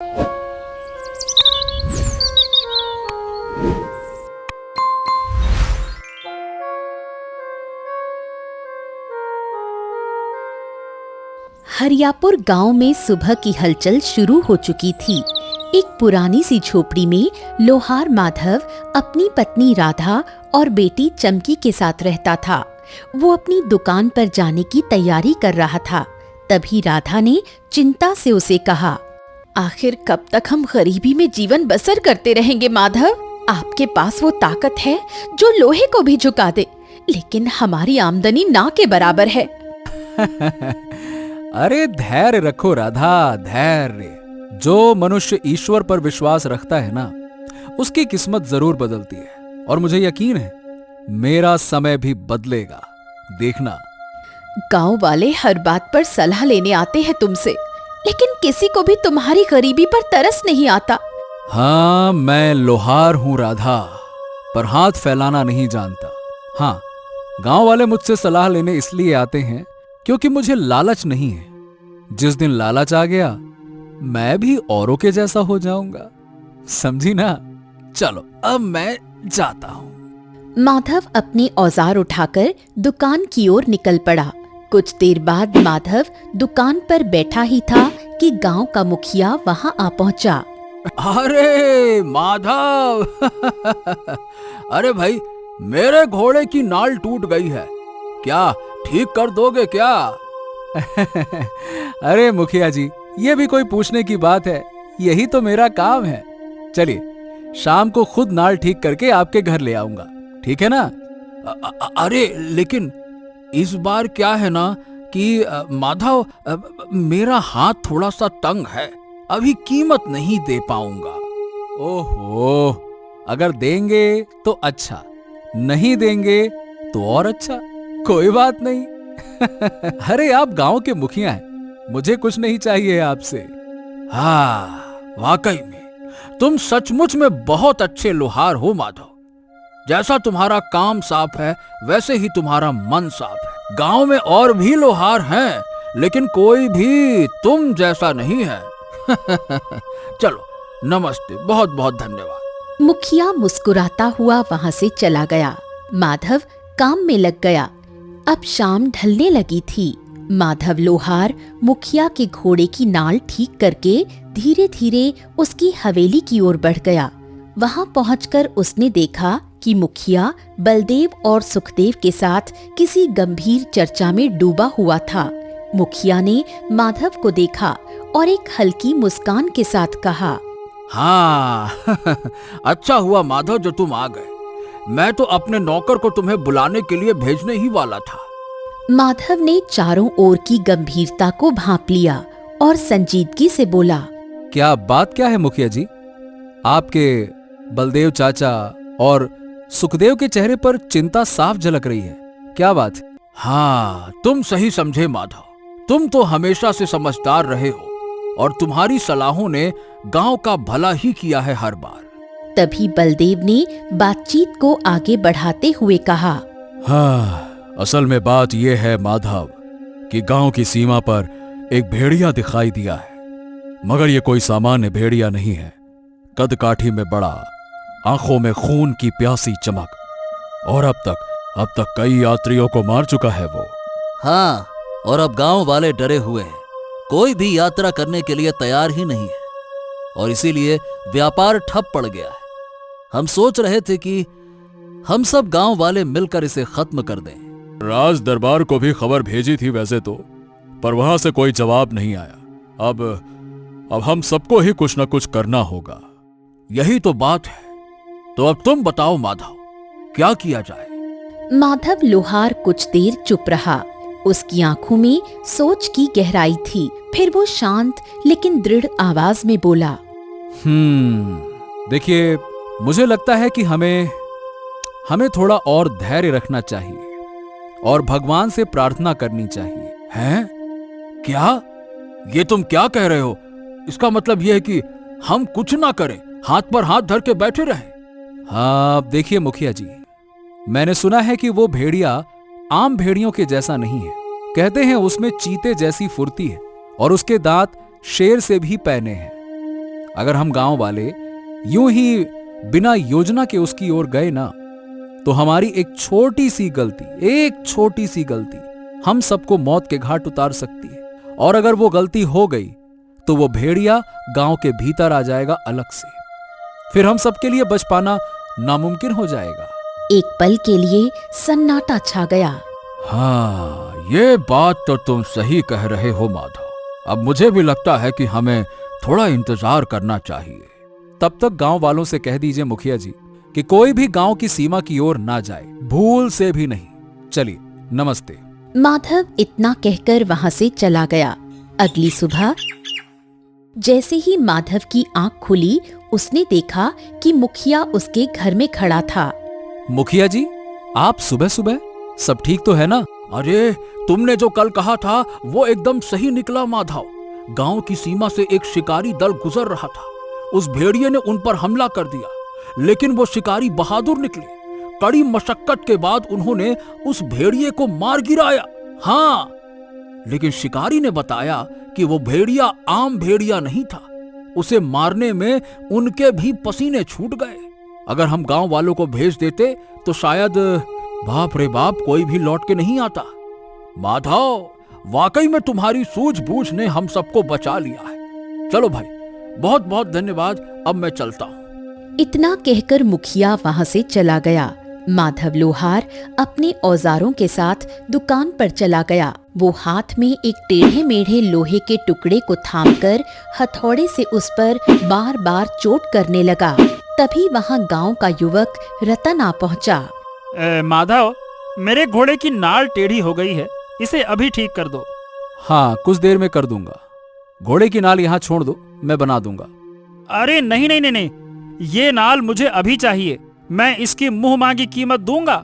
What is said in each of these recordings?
हरियापुर गांव में सुबह की हलचल शुरू हो चुकी थी। एक पुरानी सी झोपड़ी में लोहार माधव अपनी पत्नी राधा और बेटी चमकी के साथ रहता था। वो अपनी दुकान पर जाने की तैयारी कर रहा था। तभी राधा ने चिंता से उसे कहा, आखिर कब तक हम गरीबी में जीवन बसर करते रहेंगे माधव? आपके पास वो ताकत है जो लोहे को भी झुका दे, लेकिन हमारी आमदनी ना के बराबर है। अरे धैर्य रखो राधा, धैर्य। जो मनुष्य ईश्वर पर विश्वास रखता है ना, उसकी किस्मत जरूर बदलती है। और मुझे यकीन है मेरा समय भी बदलेगा, देखना। गांव वाले हर बात पर सलाह लेने आते हैं तुमसे, लेकिन किसी को भी तुम्हारी गरीबी पर तरस नहीं आता। हाँ, मैं लोहार हूं राधा, पर हाथ फैलाना नहीं जानता। हाँ, गांव वाले मुझसे सलाह लेने इसलिए आते हैं क्योंकि मुझे लालच नहीं है। जिस दिन लालच आ गया, मैं भी औरों के जैसा हो जाऊंगा, समझी ना? चलो अब मैं जाता हूं। माधव अपने औजार उठाकर दुकान की ओर निकल पड़ा। कुछ देर बाद माधव दुकान पर बैठा ही था कि गांव का मुखिया वहां आ पहुंचा। अरे माधव! अरे भाई, मेरे घोड़े की नाल टूट गई है, क्या ठीक कर दोगे क्या? अरे मुखिया जी, ये भी कोई पूछने की बात है? यही तो मेरा काम है। चलिए, शाम को खुद नाल ठीक करके आपके घर ले आऊंगा, ठीक है ना? अरे लेकिन इस बार क्या है ना कि माधव, मेरा हाथ थोड़ा सा तंग है, अभी कीमत नहीं दे पाऊंगा। ओहो, अगर देंगे तो अच्छा, नहीं देंगे तो और अच्छा, कोई बात नहीं। अरे आप गांव के मुखिया हैं, मुझे कुछ नहीं चाहिए आपसे। हाँ, वाकई में तुम सचमुच में बहुत अच्छे लोहार हो माधव। जैसा तुम्हारा काम साफ है, वैसे ही तुम्हारा मन साफ है। गांव में और भी लोहार हैं, लेकिन कोई भी तुम जैसा नहीं है। चलो, नमस्ते, बहुत बहुत धन्यवाद। मुखिया मुस्कुराता हुआ वहां से चला गया। माधव काम में लग गया। अब शाम ढलने लगी थी। माधव लोहार मुखिया के घोड़े की नाल ठीक करके धीरे धीरे उसकी हवेली की ओर बढ़ गया। वहां पहुंचकर उसने देखा कि मुखिया बलदेव और सुखदेव के साथ किसी गंभीर चर्चा में डूबा हुआ था। मुखिया ने माधव को देखा और एक हल्की मुस्कान के साथ कहा, हाँ, अच्छा हुआ माधव जो तुम आ गए। मैं तो अपने नौकर को तुम्हें बुलाने के लिए भेजने ही वाला था। माधव ने चारों ओर की गंभीरता को भांप लिया और संजीदगी से बोला, क्या बात क्या है मुखिया जी? आपके बलदेव चाचा और सुखदेव के चेहरे पर चिंता साफ झलक रही है, क्या बात है? हाँ, तुम सही समझे माधव। तुम तो हमेशा से समझदार रहे हो और तुम्हारी सलाहों ने गांव का भला ही किया है हर बार। तभी बलदेव ने बातचीत को आगे बढ़ाते हुए कहा, हाँ, असल में बात यह है माधव कि गांव की सीमा पर एक भेड़िया दिखाई दिया है, मगर यह कोई सामान्य भेड़िया नहीं है। कद काठी में बड़ा, आंखों में खून की प्यासी चमक, और अब तक कई यात्रियों को मार चुका है वो। हाँ, और अब गांव वाले डरे हुए हैं, कोई भी यात्रा करने के लिए तैयार ही नहीं है, और इसीलिए व्यापार ठप पड़ गया है। हम सोच रहे थे कि हम सब गांव वाले मिलकर इसे खत्म कर दें। राज दरबार को भी खबर भेजी थी वैसे तो, पर वहां से कोई जवाब नहीं आया। अब हम सबको ही कुछ न कुछ करना होगा। यही तो बात है। तो अब तुम बताओ माधव, क्या किया जाए? माधव लोहार कुछ देर चुप रहा। उसकी आंखों में सोच की गहराई थी। फिर वो शांत लेकिन दृढ़ आवाज में बोला, देखिए, मुझे लगता है कि हमें थोड़ा और धैर्य रखना चाहिए और भगवान से प्रार्थना करनी चाहिए। हैं? क्या? ये तुम क्या कह रहे हो? इसका मतलब यह है कि हम कुछ ना करें, हाथ पर हाथ धर के बैठे रहें? हाँ, देखिए मुखिया जी, मैंने सुना है कि वो भेड़िया आम भेड़ियों के जैसा नहीं है। कहते हैं उसमें चीते जैसी फुर्ती है और उसके दांत शेर से भी पैने हैं। अगर हम गांव वाले यूं ही बिना योजना के उसकी ओर गए ना, तो हमारी एक छोटी सी गलती हम सबको मौत के घाट उतार सकती है। और अगर वो गलती हो गई तो वो भेड़िया गांव के भीतर आ जाएगा अलग से। फिर हम सबके लिए बच पाना नामुमकिन हो जाएगा। एक पल के लिए सन्नाटा छा गया। हाँ, ये बात तो तुम सही कह रहे हो माधव। अब मुझे भी लगता है कि हमें थोड़ा इंतजार करना चाहिए। तब तक गांव वालों से कह दीजिए मुखिया जी कि कोई भी गांव की सीमा की ओर ना जाए, भूल से भी नहीं। चलिए, नमस्ते। माधव इतना कहकर वहां से चला गया। अगली सुबह जैसे ही माधव की आंख खुली, उसने देखा कि मुखिया उसके घर में खड़ा था। मुखिया जी, आप सुबह सुबह, सब ठीक तो है ना? अरे, तुमने जो कल कहा था वो एकदम सही निकला माधव। गांव की सीमा से एक शिकारी दल गुजर रहा था। उस भेड़िए ने उन पर हमला कर दिया, लेकिन वो शिकारी बहादुर निकले। कड़ी मशक्कत के बाद उन्होंने उस भेड़िए को मार गिराया। हाँ, लेकिन शिकारी ने बताया कि वो भेड़िया आम भेड़िया नहीं था। उसे मारने में उनके भी पसीने छूट गए। अगर हम गांव वालों को भेज देते तो शायद, बाप रे बाप, कोई भी लौट के नहीं आता। माधव, वाकई में तुम्हारी सूझबूझ ने हम सबको बचा लिया है। चलो भाई, बहुत बहुत धन्यवाद। अब मैं चलता हूँ। इतना कहकर मुखिया वहां से चला गया। माधव लोहार अपने औजारों के साथ दुकान पर चला गया। वो हाथ में एक टेढ़े मेढ़े लोहे के टुकड़े को थामकर हथौड़े से उस पर बार बार चोट करने लगा। तभी वहां गांव का युवक रतन आ पहुंचा। माधव, मेरे घोड़े की नाल टेढ़ी हो गई है, इसे अभी ठीक कर दो। हाँ, कुछ देर में कर दूंगा। घोड़े की नाल यहाँ छोड़ दो, मैं बना दूंगा। अरे नहीं नहीं नहीं नहीं, ये नाल मुझे अभी चाहिए। मैं इसकी मुंह मांगी कीमत दूंगा।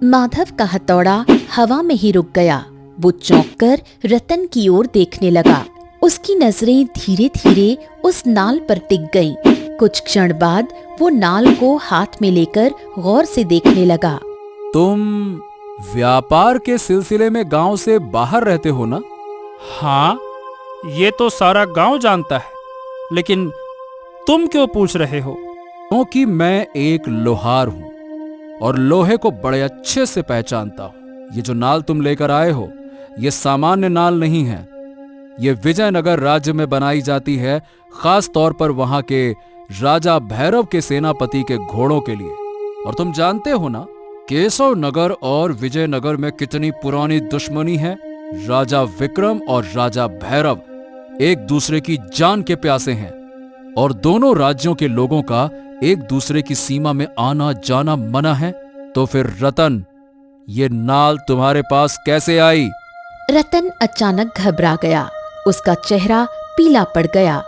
माधव का हथौड़ा हवा में ही रुक गया। वो चौंक कर रतन की ओर देखने लगा। उसकी नजरें धीरे धीरे उस नाल पर टिक गईं। कुछ क्षण बाद वो नाल को हाथ में लेकर गौर से देखने लगा। तुम व्यापार के सिलसिले में गांव से बाहर रहते हो ना? हाँ, ये तो सारा गांव जानता है, लेकिन तुम क्यों पूछ रहे हो? क्योंकि मैं एक लोहार हूं और लोहे को बड़े अच्छे से पहचानता हूं। ये जो नाल तुम लेकर आए हो, ये सामान्य नाल नहीं है। ये विजयनगर राज्य में बनाई जाती है, खास तौर पर वहां के राजा भैरव के सेनापति के घोड़ों के लिए। और तुम जानते हो ना, केशव नगर और विजयनगर में कितनी पुरानी दुश्मनी है। राजा विक्रम और राजा भैरव एक दूसरे की जान के प्यासे हैं और दोनों राज्यों के लोगों का एक दूसरे की सीमा में आना जाना मना है। तो फिर रतन, ये नाल तुम्हारे पास कैसे आई? रतन अचानक घबरा गया। उसका चेहरा पीला पड़ गया।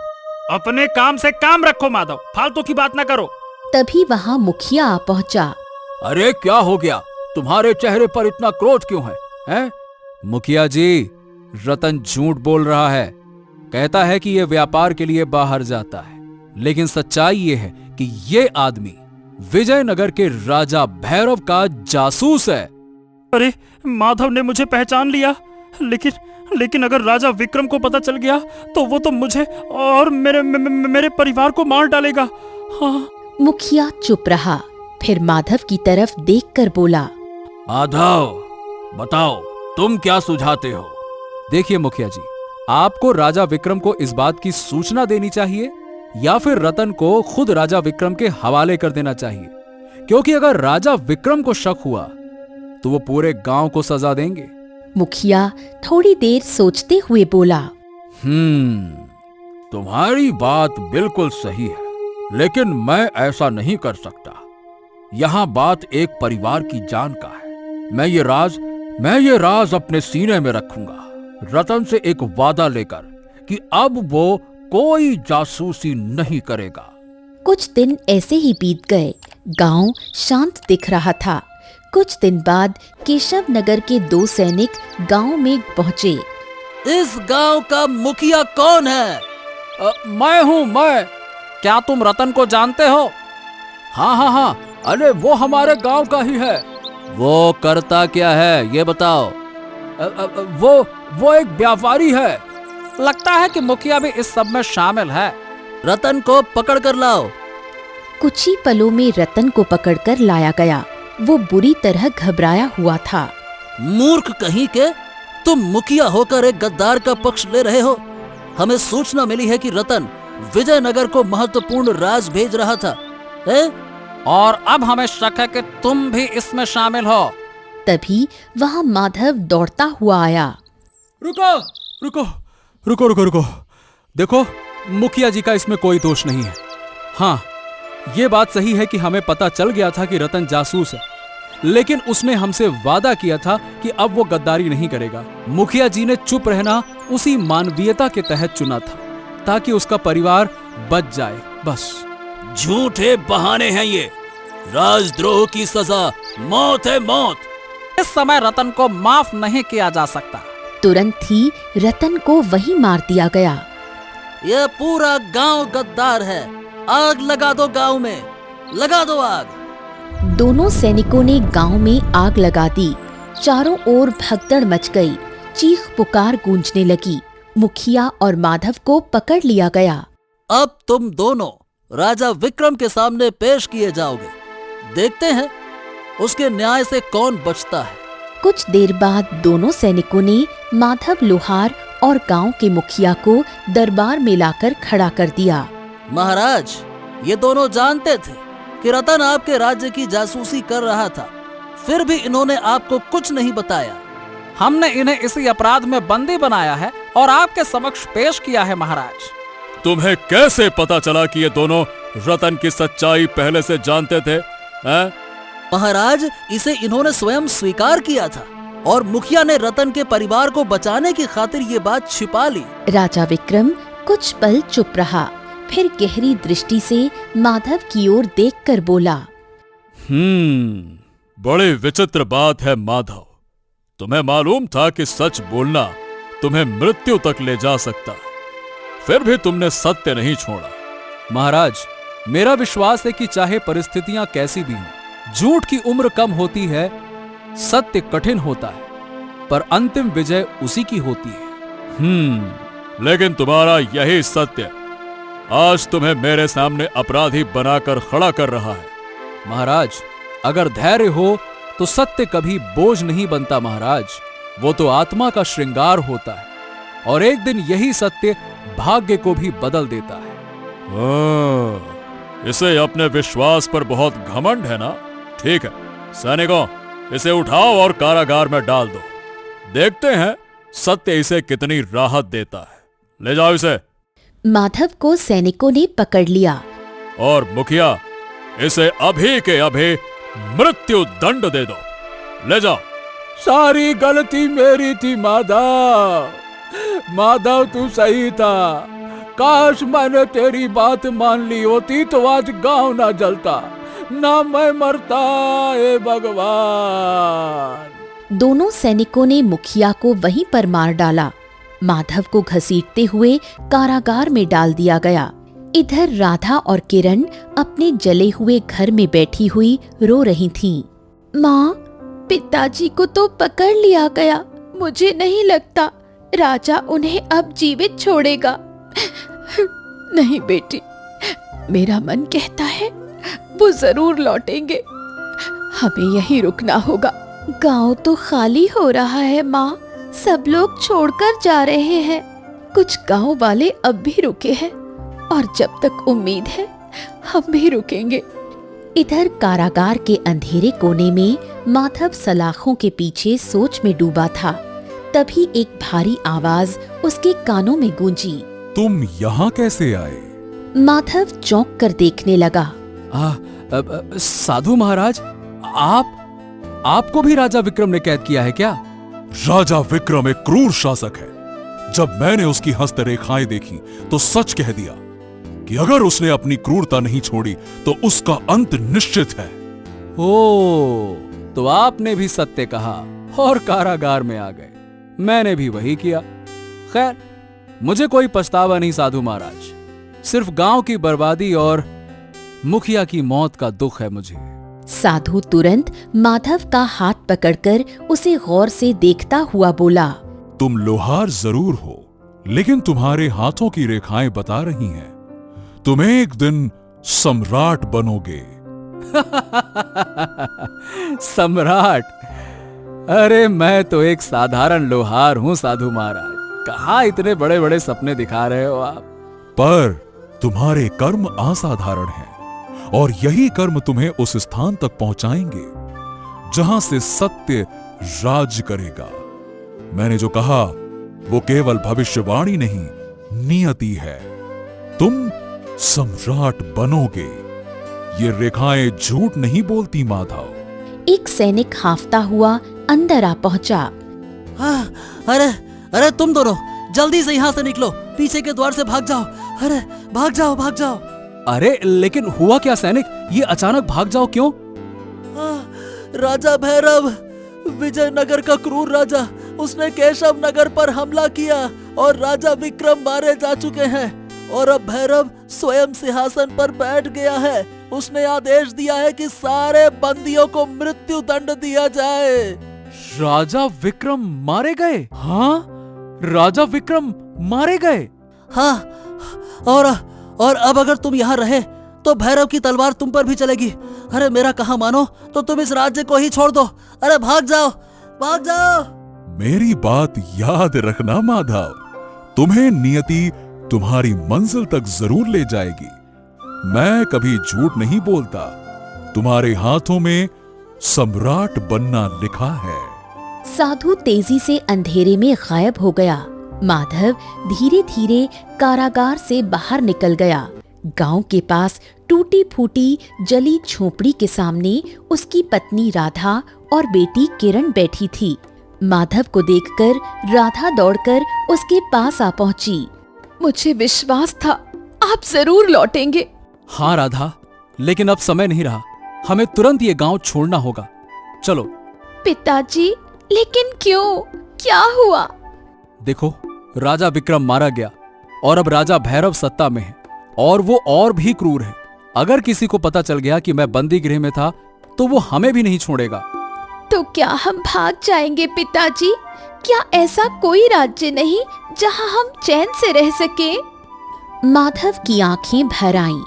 अपने काम से काम रखो माधव, फालतू की बात ना करो। तभी वहां मुखिया आ पहुंचा। अरे क्या हो गया? तुम्हारे चेहरे पर इतना क्रोध क्यों है, हैं? मुखिया जी, रतन झूठ बोल रहा है। कहता है कि यह व्यापार के लिए बाहर जाता है, लेकिन सच्चाई ये है कि ये आदमी विजयनगर के राजा भैरव का जासूस है। अरे, माधव ने मुझे पहचान लिया, लेकिन अगर राजा विक्रम को पता चल गया तो वो तो मुझे और मेरे परिवार को मार डालेगा। हाँ। मुखिया चुप रहा, फिर माधव की तरफ देखकर बोला, माधव, बताओ तुम क्या सुझाते हो? देखिए मुखिया जी, आपको राजा विक्रम को इस बात की सूचना देनी चाहिए या फिर रतन को खुद राजा विक्रम के हवाले कर देना चाहिए, क्योंकि अगर राजा विक्रम को शक हुआ तो वो पूरे गांव को सजा देंगे। मुखिया थोड़ी देर सोचते हुए बोला, तुम्हारी बात बिल्कुल सही है, लेकिन मैं ऐसा नहीं कर सकता। यहां बात एक परिवार की जान का है। मैं ये राज अपने सीने में रखूंगा, रतन से एक वादा लेकर कि अब वो कोई जासूसी नहीं करेगा। कुछ दिन ऐसे ही बीत गए। गांव शांत दिख रहा था। कुछ दिन बाद केशव नगर के 2 सैनिक गांव में पहुंचे। इस गांव का मुखिया कौन है? मैं हूं, मैं। क्या तुम रतन को जानते हो? हाँ, अरे वो हमारे गांव का ही है। वो करता क्या है, ये बताओ। वो एक व्यापारी है। लगता है कि मुखिया भी इस सब में शामिल है। रतन को पकड़ कर लाओ। कुछ ही पलों में रतन को पकड़कर लाया गया। वो बुरी तरह घबराया हुआ था। मूर्ख कहीं के, तुम मुखिया होकर एक गद्दार का पक्ष ले रहे हो। हमें सूचना मिली है कि रतन विजयनगर को महत्वपूर्ण राज भेज रहा था, है? और अब हमें शक है कि तुम भी इसमें शामिल हो। तभी वहाँ माधव दौड़ता हुआ आया। रुको रुको रुको रुको रुको, देखो मुखिया जी का इसमें कोई दोष नहीं है। हाँ, ये बात सही है कि हमें पता चल गया था कि रतन जासूस है, लेकिन उसने हमसे वादा किया था कि अब वो गद्दारी नहीं करेगा। मुखिया जी ने चुप रहना उसी मानवीयता के तहत चुना था, ताकि उसका परिवार बच जाए, बस। झूठे बहाने हैं ये। राजद्रोह की सजा मौत है, मौत। इस समय रतन को माफ नहीं किया जा सकता। तुरंत ही रतन को वहीं मार दिया गया। यह पूरा गांव गद्दार है। आग लगा दो गांव में, लगा दो आग। दोनों सैनिकों ने गांव में आग लगा दी। चारों ओर भगदड़ मच गई। चीख पुकार गूंजने लगी। मुखिया और माधव को पकड़ लिया गया। अब तुम दोनों राजा विक्रम के सामने पेश किए जाओगे। देखते हैं उसके न्याय से कौन बचता है। कुछ देर बाद दोनों सैनिकों ने माधव लोहार और गांव के मुखिया को दरबार में लाकर खड़ा कर दिया। महाराज, ये दोनों जानते थे कि रतन आपके राज्य की जासूसी कर रहा था, फिर भी इन्होंने आपको कुछ नहीं बताया। हमने इन्हें इसी अपराध में बंदी बनाया है और आपके समक्ष पेश किया है महाराज। तुम्हें कैसे पता चला कि ये दोनों रतन की सच्चाई पहले से जानते थे, हैं? महाराज, इसे इन्होंने स्वयं स्वीकार किया था और मुखिया ने रतन के परिवार को बचाने की खातिर ये बात छिपा ली। राजा विक्रम कुछ पल चुप रहा, फिर गहरी दृष्टि से माधव की ओर देखकर बोला, बड़ी विचित्र बात है माधव। तुम्हें मालूम था कि सच बोलना तुम्हें मृत्यु तक ले जा सकता है, फिर भी तुमने सत्य नहीं छोड़ा। महाराज, मेरा विश्वास है कि चाहे परिस्थितियां कैसी भी हों, झूठ की उम्र कम होती है, सत्य कठिन होता है, पर अंतिम विजय उसी की होती है। लेकिन तुम्हारा यही सत्य आज तुम्हें मेरे सामने अपराधी बनाकर खड़ा कर रहा है। महाराज, अगर धैर्य हो तो सत्य कभी बोझ नहीं बनता महाराज, वो तो आत्मा का श्रृंगार होता है, और एक दिन यही सत्य भाग्य को भी बदल देता है। इसे अपने विश्वास पर बहुत घमंड है ना? ठीक है सैनिकों, इसे उठाओ और कारागार में डाल दो। देखते हैं सत्य इसे कितनी राहत देता है। ले जाओ इसे। माधव को सैनिकों ने पकड़ लिया। और मुखिया, इसे अभी के अभी मृत्यु दंड दे दो। ले जाओ। सारी गलती मेरी थी माधव। माधव, तू सही था। काश मैंने तेरी बात मान ली होती तो आज गांव ना जलता, ना मैं मरता। हे भगवान। दोनों सैनिकों ने मुखिया को वहीं पर मार डाला। माधव को घसीटते हुए कारागार में डाल दिया गया। इधर राधा और किरण अपने जले हुए घर में बैठी हुई रो रही थीं। माँ, पिताजी को तो पकड़ लिया गया। मुझे नहीं लगता राजा उन्हें अब जीवित छोड़ेगा। नहीं बेटी, मेरा मन कहता है वो जरूर लौटेंगे। हमें यहीं रुकना होगा। गांव तो खाली हो रहा है माँ, सब लोग छोड़कर जा रहे हैं। कुछ गांव वाले अब भी रुके हैं और जब तक उम्मीद है हम भी रुकेंगे। इधर कारागार के अंधेरे कोने में माधव सलाखों के पीछे सोच में डूबा था। तभी एक भारी आवाज उसके कानों में गूंजी। तुम यहाँ कैसे आए? माधव चौंक कर देखने लगा। साधु महाराज, आपको भी राजा विक्रम ने कैद किया है क्या? राजा विक्रम एक क्रूर शासक है। जब मैंने उसकी हस्तरेखाएं देखी तो सच कह दिया कि अगर उसने अपनी क्रूरता नहीं छोड़ी तो उसका अंत निश्चित है। ओ, तो आपने भी सत्य कहा और कारागार में आ गए। मैंने भी वही किया। खैर, मुझे कोई पछतावा नहीं साधु महाराज, सिर्फ गांव की बर्बादी और मुखिया की मौत का दुख है मुझे। साधु तुरंत माधव का हाथ पकड़कर उसे गौर से देखता हुआ बोला, तुम लोहार जरूर हो, लेकिन तुम्हारे हाथों की रेखाएं बता रही हैं तुम एक दिन सम्राट बनोगे। सम्राट? अरे मैं तो एक साधारण लोहार हूं साधु महाराज, कहाँ इतने बड़े बड़े सपने दिखा रहे हो आप। पर तुम्हारे कर्म असाधारण हैं और यही कर्म तुम्हें उस स्थान तक पहुंचाएंगे जहां से सत्य राज करेगा। मैंने जो कहा वो केवल भविष्यवाणी नहीं, नियति है। तुम सम्राट बनोगे। ये रेखाएं झूठ नहीं बोलती माधव। एक सैनिक हांफता हुआ अंदर आ पहुंचा। अरे अरे तुम दोनों जल्दी से यहाँ से निकलो, पीछे के द्वार से भाग जाओ। अरे भाग जाओ भाग जाओ। अरे लेकिन हुआ क्या सैनिक, ये अचानक भाग जाओ क्यों? राजा भैरव, विजयनगर का क्रूर राजा, उसने केशव नगर पर हमला किया और राजा विक्रम मारे जा चुके हैं और अब भैरव स्वयं सिंहासन पर बैठ गया है। उसने आदेश दिया है कि सारे बंदियों को मृत्यु दंड दिया जाए। राजा विक्रम मारे गए? हाँ, राजा विक्रम मारे गए? हाँ, और अब अगर तुम यहाँ रहे तो भैरव की तलवार तुम पर भी चलेगी। अरे मेरा कहा मानो तो तुम इस राज्य को ही छोड़ दो। अरे भाग जाओ भाग जाओ। मेरी बात याद रखना माधव, तुम्हें नियति तुम्हारी मंजिल तक जरूर ले जाएगी। मैं कभी झूठ नहीं बोलता। तुम्हारे हाथों में सम्राट बनना लिखा है। साधु तेजी से अंधेरे में गायब हो गया। माधव धीरे धीरे कारागार से बाहर निकल गया। गांव के पास टूटी फूटी जली झोपड़ी के सामने उसकी पत्नी राधा और बेटी किरण बैठी थी। माधव को देखकर राधा दौड़कर उसके पास आ पहुंची। मुझे विश्वास था आप जरूर लौटेंगे। हाँ राधा, लेकिन अब समय नहीं रहा, हमें तुरंत ये गांव छोड़ना होगा। चलो। पिताजी, लेकिन क्यों? क्या हुआ? देखो, राजा विक्रम मारा गया और अब राजा भैरव सत्ता में है और वो और भी क्रूर है। अगर किसी को पता चल गया कि मैं बंदी गृह में था तो वो हमें भी नहीं छोड़ेगा। तो क्या हम भाग जाएंगे पिताजी? क्या ऐसा कोई राज्य नहीं जहां हम चैन से रह सके? माधव की आंखें भर आईं।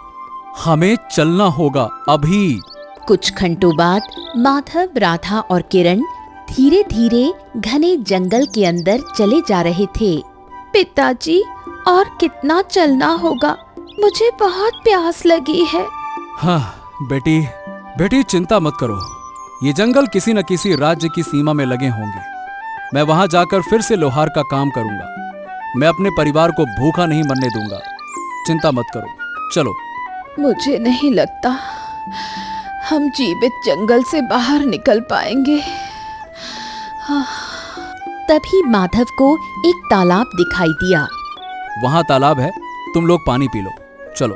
हमें चलना होगा अभी। कुछ घंटों बाद माधव, राधा और किरण धीरे धीरे घने जंगल के अंदर चले जा रहे थे। पिताजी, और कितना चलना होगा? मुझे बहुत प्यास लगी है। हाँ बेटी चिंता मत करो, ये जंगल किसी न किसी राज्य की सीमा में लगे होंगे। मैं वहां जाकर फिर से लोहार का काम करूंगा। मैं अपने परिवार को भूखा नहीं मरने दूंगा। चिंता मत करो, चलो। मुझे नहीं लगता हम जीवित जंगल से बाहर निकल पाएंगे। तभी माधव को एक तालाब दिखाई दिया। वहां तालाब है, तुम लोग पानी पी लो, चलो।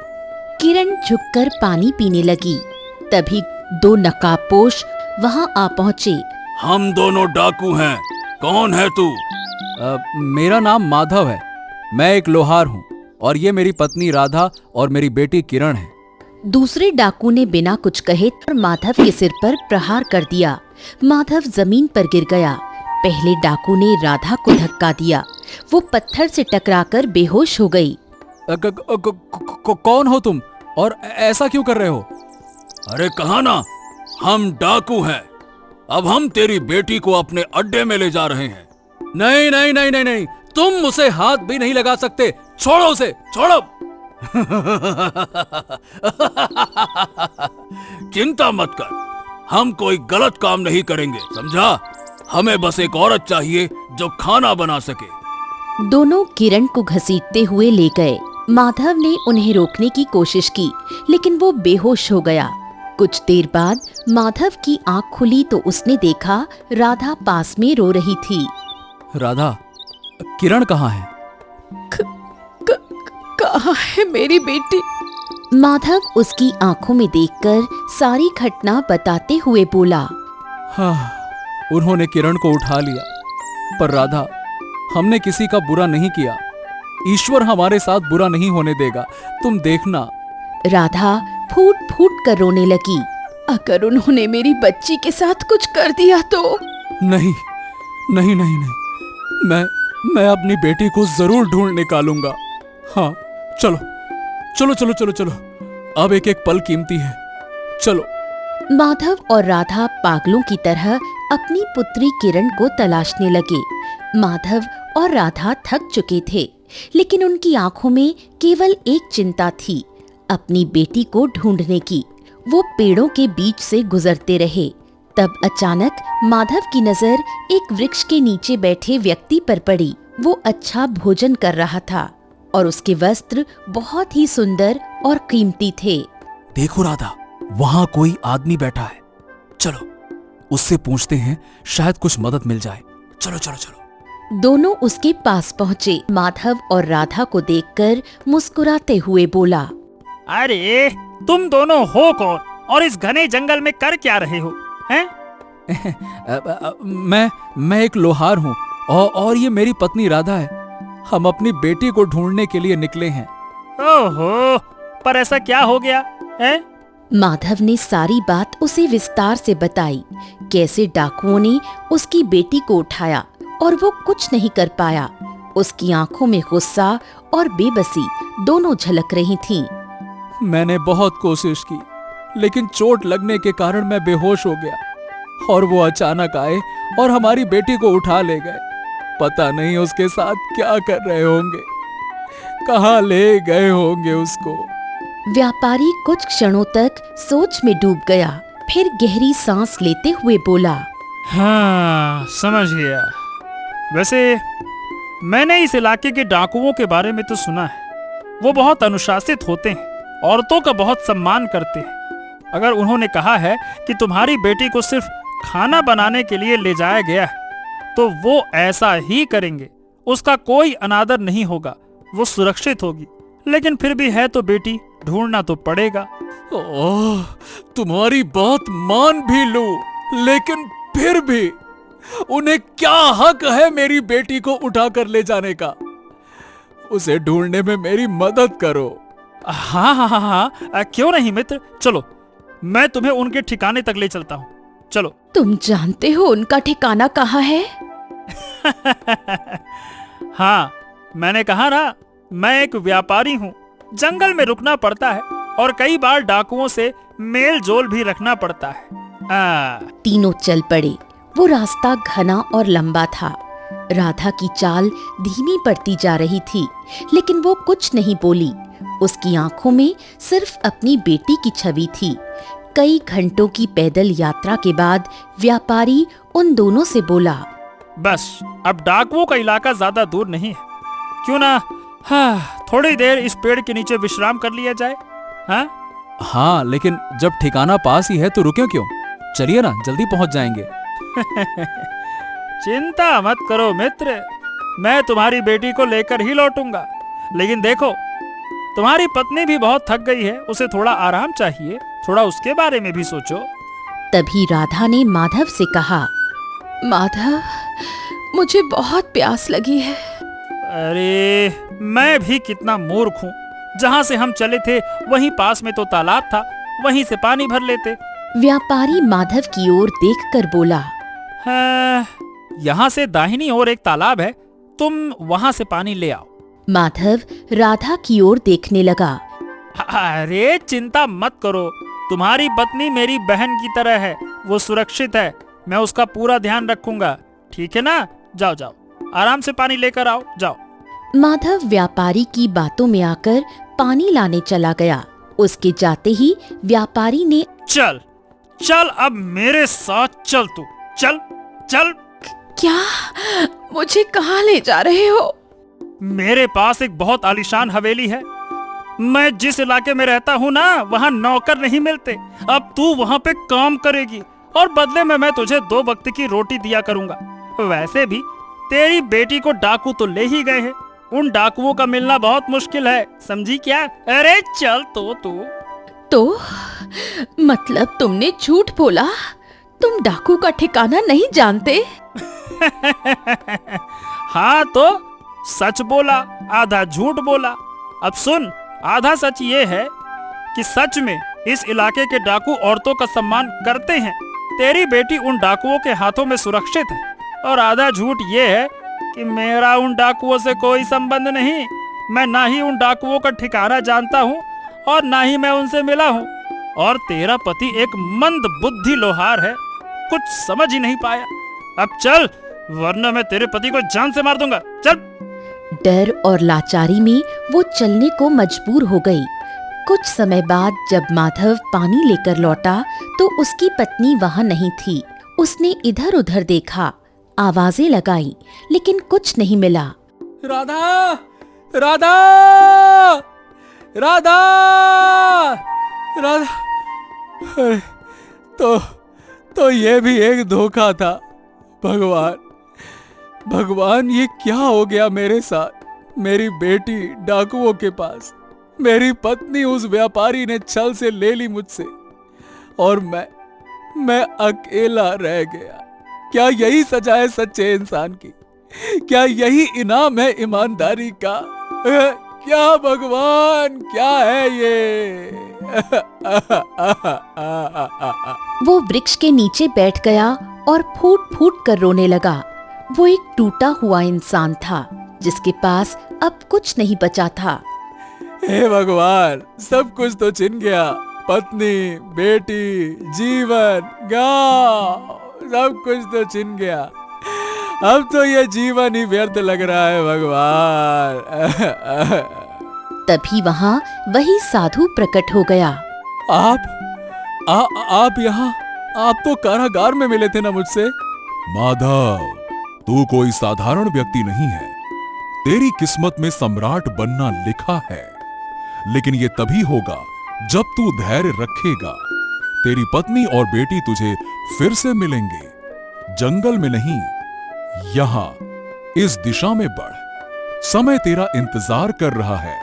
किरण झुककर पानी पीने लगी। तभी दो नकाबपोश वहां आ पहुंचे। हम दोनों डाकू हैं। कौन है तू? मेरा नाम माधव है, मैं एक लोहार हूँ और ये मेरी पत्नी राधा और मेरी बेटी किरण है। दूसरे डाकू ने बिना कुछ कहे माधव के सिर पर प्रहार कर दिया। माधव जमीन पर गिर गया। पहले डाकू ने राधा को धक्का दिया। वो पत्थर से टकराकर बेहोश हो गई। कौन हो तुम और ऐसा क्यों कर रहे हो? अरे कहा ना, हम डाकू हैं। अब हम तेरी बेटी को अपने अड्डे में ले जा रहे हैं। नहीं नहीं नहीं नहीं नहीं, तुम उसे हाथ भी नहीं लगा सकते। छोड़ो उसे, छोड़ो। चिंता मत कर, हम कोई गलत काम नहीं करेंगे, समझा? हमें बस एक औरत चाहिए जो खाना बना सके। दोनों किरण को घसीटते हुए ले गए। माधव ने उन्हें रोकने की कोशिश की, लेकिन वो बेहोश हो गया। कुछ देर बाद माधव की आंख खुली तो उसने देखा राधा पास में रो रही थी। राधा, किरण कहाँ है? कहाँ है मेरी बेटी? माधव उसकी आंखों में देखकर सारी घटना बताते हुए बोला। हाँ, उन्होंने किरण को उठा लिया, पर राधा, हमने किसी का बुरा नहीं किया। ईश्वर हमारे साथ बुरा नहीं होने देगा, तुम देखना। राधा फूट फूट कर रोने लगी। अगर उन्होंने मेरी बच्ची के साथ कुछ कर दिया तो? नहीं नहीं नहीं नहीं, मैं अपनी बेटी को जरूर ढूंढ निकालूंगा। हाँ, चलो चलो चलो चलो चलो, अब एक एक पल कीमती है, चलो। माधव और राधा पागलों की तरह अपनी पुत्री किरण को तलाशने लगे। माधव और राधा थक चुके थे, लेकिन उनकी आंखों में केवल एक चिंता थी, अपनी बेटी को ढूंढने की। वो पेड़ों के बीच से गुजरते रहे। तब अचानक माधव की नजर एक वृक्ष के नीचे बैठे व्यक्ति पर पड़ी। वो अच्छा भोजन कर रहा था और उसके वस्त्र बहुत ही सुंदर और कीमती थे। देखो राधा, वहां कोई आदमी बैठा है, चलो उससे पूछते हैं, शायद कुछ मदद मिल जाए। चलो चलो चलो। दोनों उसके पास पहुँचे। माधव और राधा को देखकर मुस्कुराते हुए बोला, अरे तुम दोनों हो कौन और इस घने जंगल में कर क्या रहे हो हैं? मैं एक लोहार हूँ और ये मेरी पत्नी राधा है। हम अपनी बेटी को ढूंढने के लिए निकले हैं। ओहो, पर ऐसा क्या हो गया है? माधव ने सारी बात उसे विस्तार से बताई, कैसे डाकुओं ने उसकी बेटी को उठाया और वो कुछ नहीं कर पाया। उसकी आंखों में गुस्सा और बेबसी दोनों झलक रही थीं। मैंने बहुत कोशिश की, लेकिन चोट लगने के कारण मैं बेहोश हो गया और वो अचानक आए और हमारी बेटी को उठा ले गए। पता नहीं उसके साथ क्या कर रहे होंगे, कहाँ ले गए होंगे उसको। व्यापारी कुछ क्षणों तक सोच में डूब गया, फिर गहरी सांस लेते हुए बोला, हाँ, समझ गया। वैसे मैंने इस इलाके के डाकुओं के बारे में तो सुना है। वो बहुत अनुशासित होते हैं, औरतों का बहुत सम्मान करते हैं। अगर उन्होंने कहा है कि तुम्हारी बेटी को सिर्फ खाना बनाने के लिए ले जाया गया है, तो वो ऐसा ही करेंगे। उसका कोई अनादर नहीं होगा, वो सुरक्षित होगी। लेकिन फिर भी है तो बेटी, ढूंढना तो पड़ेगा। ओह, तुम्हारी बात मान भी लूं, लेकिन फिर भी उन्हें क्या हक है मेरी बेटी को उठाकर ले जाने का? उसे ढूंढने में मेरी मदद करो। हाँ हाँ हाँ हाँ, क्यों नहीं मित्र, चलो मैं तुम्हें उनके ठिकाने तक ले चलता हूँ, चलो। तुम जानते हो उनका ठिकाना कहाँ है? हाँ, मैंने कहा ना, मैं एक व्यापारी हूँ। जंगल में रुकना पड़ता है और कई बार डाकुओं से मेल जोल भी रखना पड़ता है। तीनों चल पड़े। वो रास्ता घना और लंबा था। राधा की चाल धीमी पड़ती जा रही थी, लेकिन वो कुछ नहीं बोली। उसकी आंखों में सिर्फ अपनी बेटी की छवि थी। कई घंटों की पैदल यात्रा के बाद व्यापारी उन दोनों से बोला, बस अब डाकुओं का इलाका ज्यादा दूर नहीं है, क्यों ना थोड़ी देर इस पेड़ के नीचे विश्राम कर लिया जाए? हाँ, लेकिन जब ठिकाना पास ही है तो रुके क्यों? चलिए ना, जल्दी पहुंच जाएंगे। चिंता मत करो मित्र, मैं तुम्हारी बेटी को लेकर ही लौटूंगा। लेकिन देखो, तुम्हारी पत्नी भी बहुत थक गई है, उसे थोड़ा आराम चाहिए, थोड़ा उसके बारे में भी सोचो। तभी राधा ने माधव से कहा, माधव, मुझे बहुत प्यास लगी है। अरे मैं भी कितना मूर्ख हूँ। जहाँ से हम चले थे वहीं पास में तो तालाब था, वहीं से पानी भर लेते। व्यापारी माधव की ओर देखकर बोला, हाँ, यहाँ से दाहिनी ओर एक तालाब है, तुम वहाँ से पानी ले आओ। माधव राधा की ओर देखने लगा। अरे चिंता मत करो, तुम्हारी पत्नी मेरी बहन की तरह है, वो सुरक्षित है, मैं उसका पूरा ध्यान रखूंगा, ठीक है ना? जाओ जाओ, आराम से पानी लेकर आओ, जाओ। माधव व्यापारी की बातों में आकर पानी लाने चला गया। उसके जाते ही व्यापारी ने, चल चल, अब मेरे साथ चल, तू चल चल। क्या? मुझे कहाँ ले जा रहे हो? मेरे पास एक बहुत आलीशान हवेली है। मैं जिस इलाके में रहता हूँ ना, वहाँ नौकर नहीं मिलते। अब तू वहाँ पे काम करेगी और बदले में मैं तुझे 2 वक्त की रोटी दिया करूँगा। वैसे भी तेरी बेटी को डाकू तो ले ही गए हैं, उन डाकुओं का मिलना बहुत मुश्किल है, समझी क्या? अरे चल तो मतलब तुमने झूठ बोला? तुम डाकू का ठिकाना नहीं जानते? हाँ, तो सच बोला, आधा झूठ बोला। अब सुन, आधा सच ये है कि सच में इस इलाके के डाकू औरतों का सम्मान करते हैं। तेरी बेटी उन डाकुओं के हाथों में सुरक्षित है। और आधा झूठ ये है कि मेरा उन डाकुओं से कोई संबंध नहीं। मैं ना ही उन डाकुओं का ठिकाना जानता हूँ और ना ही मैं उनसे मिला हूँ। और तेरा पति एक मंद बुद्धि लोहार है, कुछ समझ ही नहीं पाया। अब चल, वरना मैं तेरे पति को जान से मार दूंगा। चल। डर और लाचारी में वो चलने को मजबूर हो गई। कुछ समय बाद जब माधव पानी लेकर लौटा तो उसकी पत्नी वहां नहीं थी। उसने इधर उधर देखा, आवाजें लगाई, लेकिन कुछ नहीं मिला। राधा, राधा, राधा, राधा। अरे, तो ये भी एक धोखा था। भगवान, भगवान, ये क्या हो गया मेरे साथ। मेरी बेटी डाकुओं के पास, मेरी पत्नी उस व्यापारी ने छल से ले ली मुझसे, और मैं अकेला रह गया। क्या यही सजा है सच्चे इंसान की? क्या यही इनाम है ईमानदारी का? क्या भगवान, क्या है ये? वो वृक्ष के नीचे बैठ गया और फूट फूट कर रोने लगा। वो एक टूटा हुआ इंसान था जिसके पास अब कुछ नहीं बचा था। हे भगवान, सब कुछ तो छिन गया। पत्नी, बेटी, जीवन, गांव, सब कुछ तो छिन गया। अब तो ये जीवन ही व्यर्थ लग रहा है भगवान। तभी वहाँ वही साधु प्रकट हो गया। आप यहाँ? आप तो कारागार में मिले थे ना मुझसे। माधव, तू कोई साधारण व्यक्ति नहीं है। तेरी किस्मत में सम्राट बनना लिखा है, लेकिन ये तभी होगा जब तू धैर्य रखेगा। तेरी पत्नी और बेटी तुझे फिर से मिलेंगे। जंगल में नहीं, यहां, इस दिशा में बढ़। समय तेरा इंतजार कर रहा है,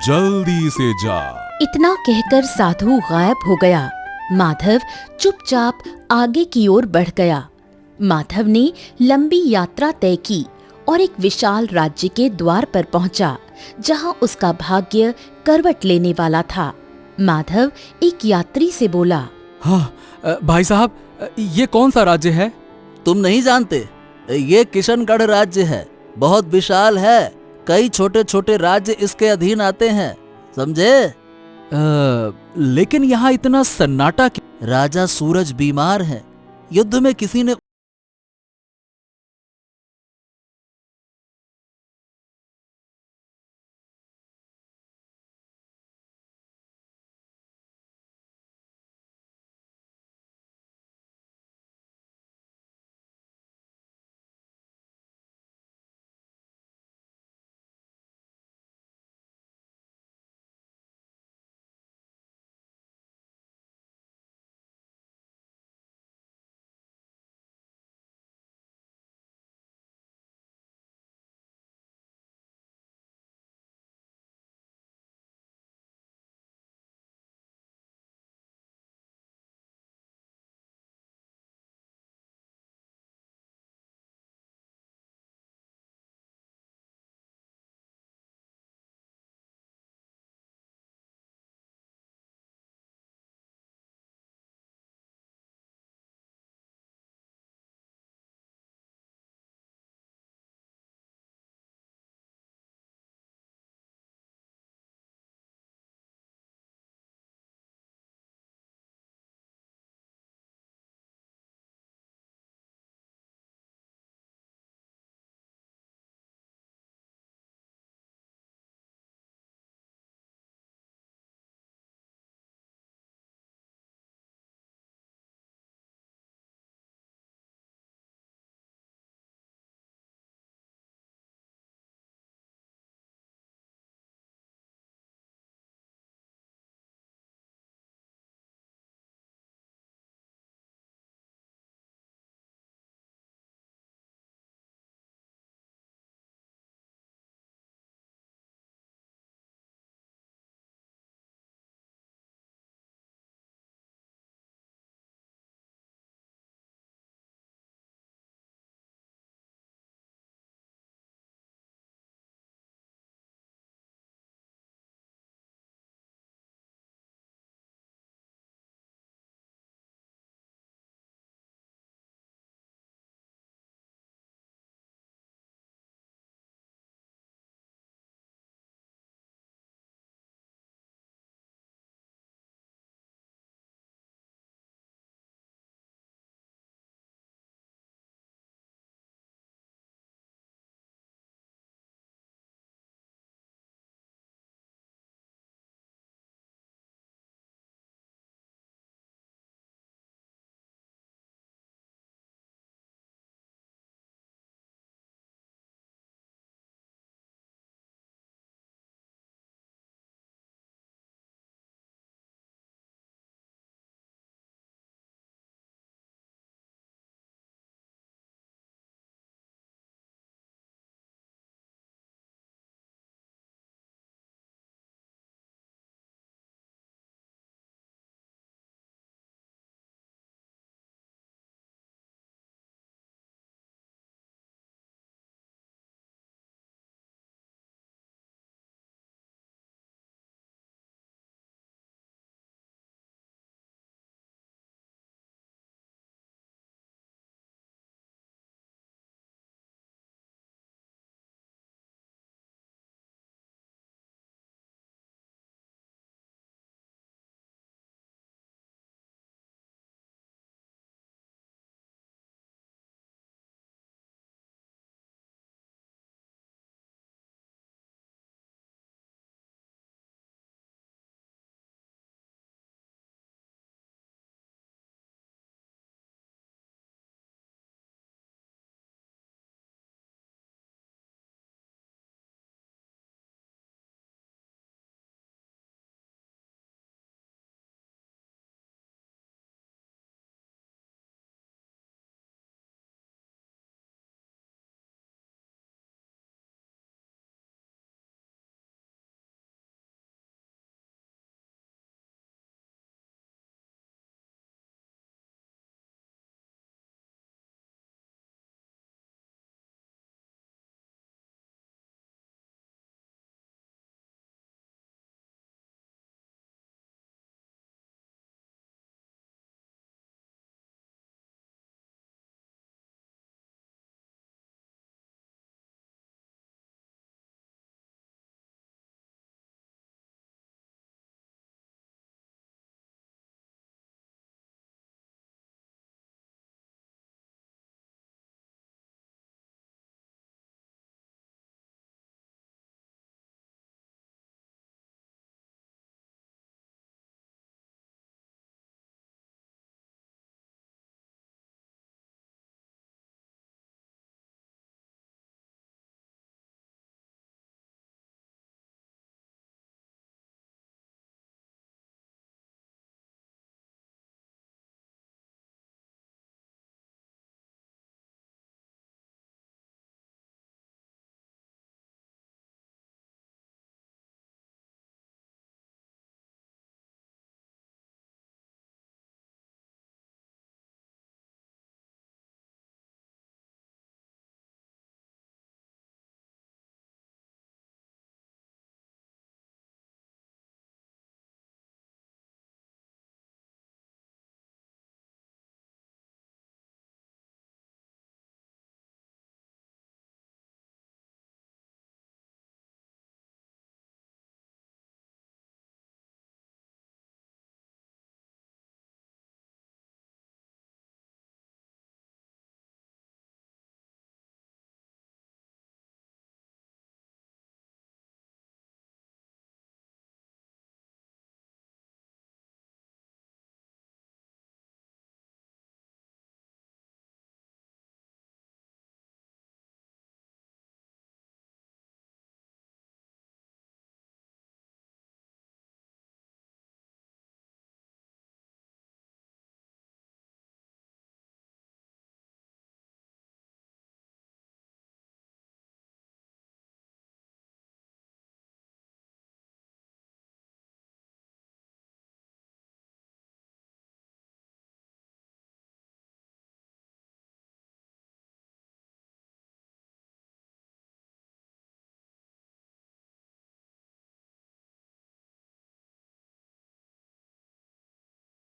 जल्दी से जा। इतना कहकर साधु गायब हो गया। माधव चुपचाप आगे की ओर बढ़ गया। माधव ने लंबी यात्रा तय की और एक विशाल राज्य के द्वार पर पहुंचा, जहां उसका भाग्य करवट लेने वाला था। माधव एक यात्री से बोला, हाँ, भाई साहब, ये कौन सा राज्य है? तुम नहीं जानते? ये किशनगढ़ राज्य है। बहुत विशाल है। कई छोटे छोटे राज्य इसके अधीन आते हैं, समझे? लेकिन यहाँ इतना सन्नाटा क्यों? राजा सूरज बीमार है। युद्ध में किसी ने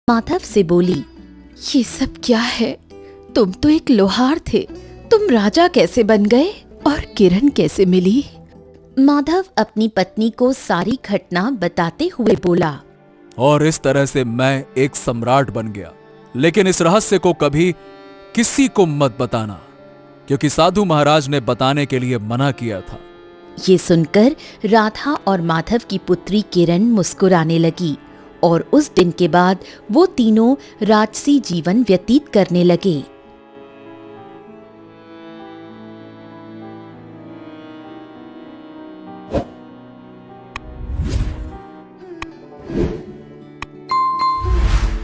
माधव से बोली, ये सब क्या है? तुम तो एक लोहार थे, तुम राजा कैसे बन गए और किरण कैसे मिली? माधव अपनी पत्नी को सारी घटना बताते हुए बोला, और इस तरह से मैं एक सम्राट बन गया। लेकिन इस रहस्य को कभी किसी को मत बताना, क्योंकि साधु महाराज ने बताने के लिए मना किया था। ये सुनकर राधा और माधव की पुत्री किरण मुस्कुराने लगी और उस दिन के बाद वो तीनों राजसी जीवन व्यतीत करने लगे।